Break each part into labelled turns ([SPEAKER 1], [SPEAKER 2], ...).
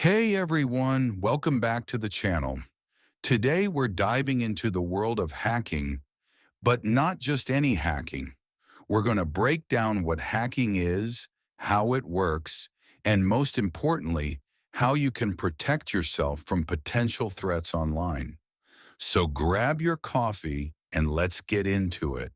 [SPEAKER 1] Hey everyone, welcome back to the channel. Today we're diving into the world of hacking, but not just any hacking. We're going to break down what hacking is, how it works, and most importantly, how you can protect yourself from potential threats online. So grab your coffee and let's get into it.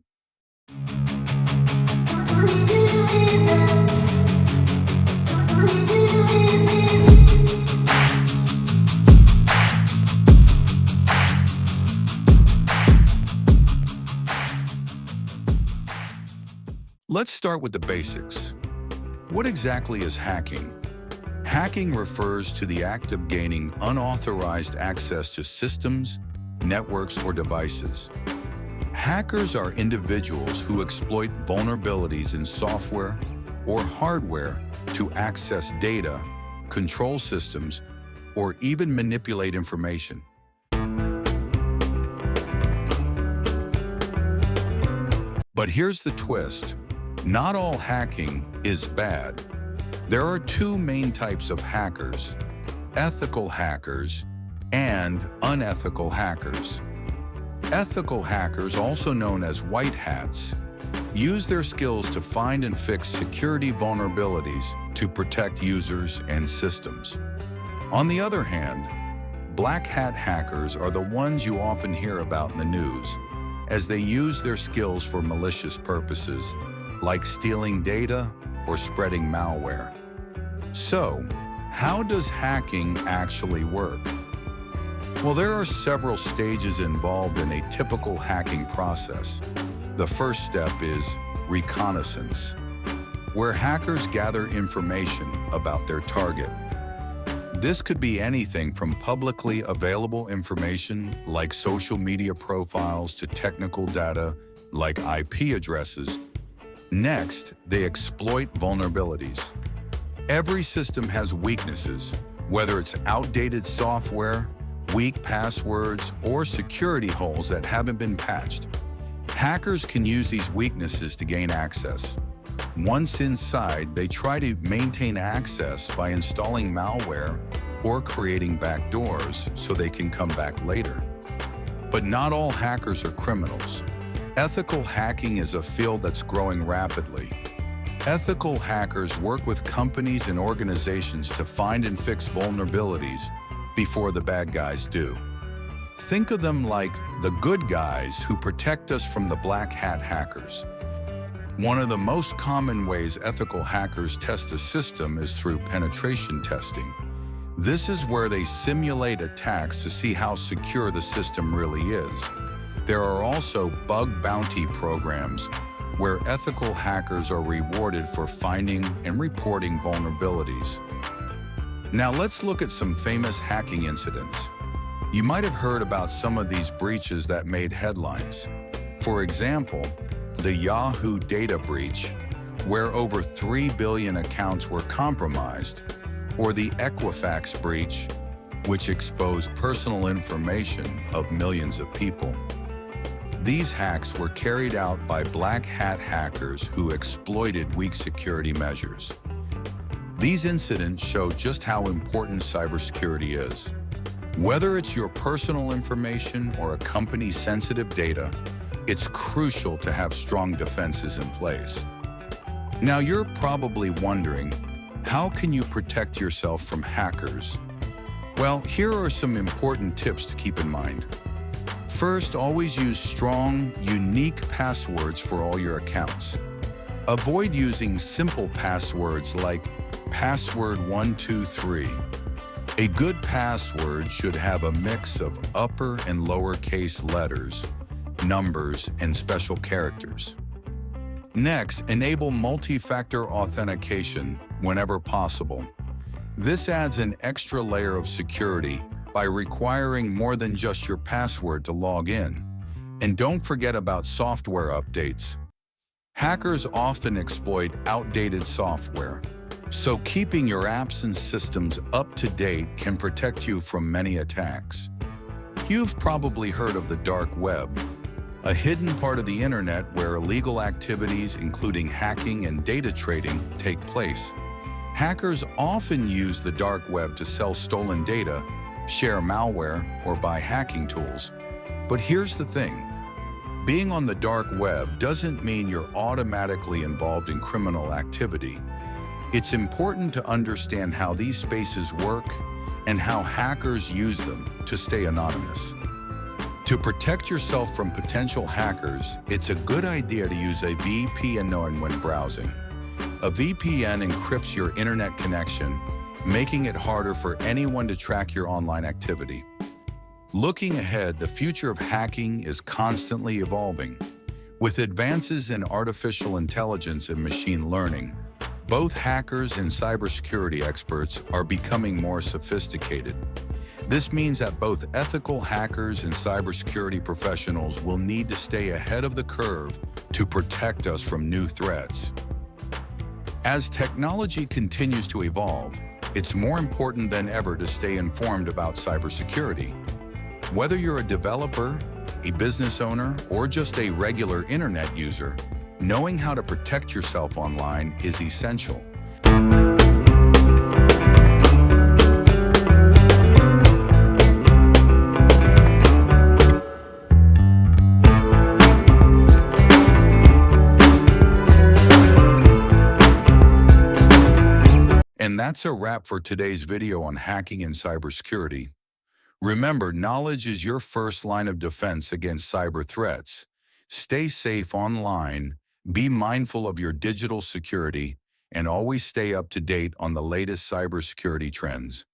[SPEAKER 1] Let's start with the basics. What exactly is hacking? Hacking refers to the act of gaining unauthorized access to systems, networks, or devices. Hackers are individuals who exploit vulnerabilities in software or hardware to access data, control systems, or even manipulate information. But here's the twist. Not all hacking is bad. There are two main types of hackers: ethical hackers and unethical hackers. Ethical hackers, also known as white hats, use their skills to find and fix security vulnerabilities to protect users and systems. On the other hand, black hat hackers are the ones you often hear about in the news, as they use their skills for malicious purposes, like stealing data or spreading malware. So, how does hacking actually work? Well, there are several stages involved in a typical hacking process. The first step is reconnaissance, where hackers gather information about their target. This could be anything from publicly available information like social media profiles to technical data like IP addresses. Next, they exploit vulnerabilities. Every system has weaknesses, whether it's outdated software, weak passwords, or security holes that haven't been patched. Hackers can use these weaknesses to gain access. Once inside, they try to maintain access by installing malware or creating backdoors so they can come back later. But not all hackers are criminals. Ethical hacking is a field that's growing rapidly. Ethical hackers work with companies and organizations to find and fix vulnerabilities before the bad guys do. Think of them like the good guys who protect us from the black hat hackers. One of the most common ways ethical hackers test a system is through penetration testing. This is where they simulate attacks to see how secure the system really is. There are also bug bounty programs where ethical hackers are rewarded for finding and reporting vulnerabilities. Now let's look at some famous hacking incidents. You might have heard about some of these breaches that made headlines. For example, the Yahoo data breach, where over 3 billion accounts were compromised, or the Equifax breach, which exposed personal information of millions of people. These hacks were carried out by black hat hackers who exploited weak security measures. These incidents show just how important cybersecurity is. Whether it's your personal information or a company's sensitive data, it's crucial to have strong defenses in place. Now you're probably wondering, how can you protect yourself from hackers? Well, here are some important tips to keep in mind. First, always use strong, unique passwords for all your accounts. Avoid using simple passwords like password 123. A good password should have a mix of upper and lowercase letters, numbers, and special characters. Next, enable multi-factor authentication whenever possible. This adds an extra layer of security by requiring more than just your password to log in. And don't forget about software updates. Hackers often exploit outdated software, so keeping your apps and systems up to date can protect you from many attacks. You've probably heard of the dark web, a hidden part of the internet where illegal activities, including hacking and data trading, take place. Hackers often use the dark web to sell stolen data, share malware, or buy hacking tools. But here's the thing. Being on the dark web doesn't mean you're automatically involved in criminal activity. It's important to understand how these spaces work and how hackers use them to stay anonymous. To protect yourself from potential hackers, it's a good idea to use a VPN when browsing. A VPN encrypts your internet connection, making it harder for anyone to track your online activity. Looking ahead, the future of hacking is constantly evolving. With advances in artificial intelligence and machine learning, both hackers and cybersecurity experts are becoming more sophisticated. This means that both ethical hackers and cybersecurity professionals will need to stay ahead of the curve to protect us from new threats. As technology continues to evolve, it's more important than ever to stay informed about cybersecurity. Whether you're a developer, a business owner, or just a regular internet user, knowing how to protect yourself online is essential. And that's a wrap for today's video on hacking and cybersecurity. Remember, knowledge is your first line of defense against cyber threats. Stay safe online, be mindful of your digital security, and always stay up to date on the latest cybersecurity trends.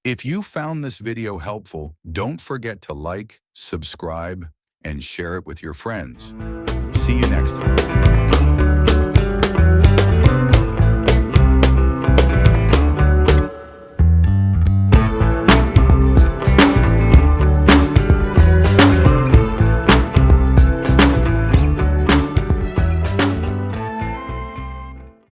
[SPEAKER 1] If you found this video helpful, don't forget to like, subscribe, and share it with your friends. See you next time.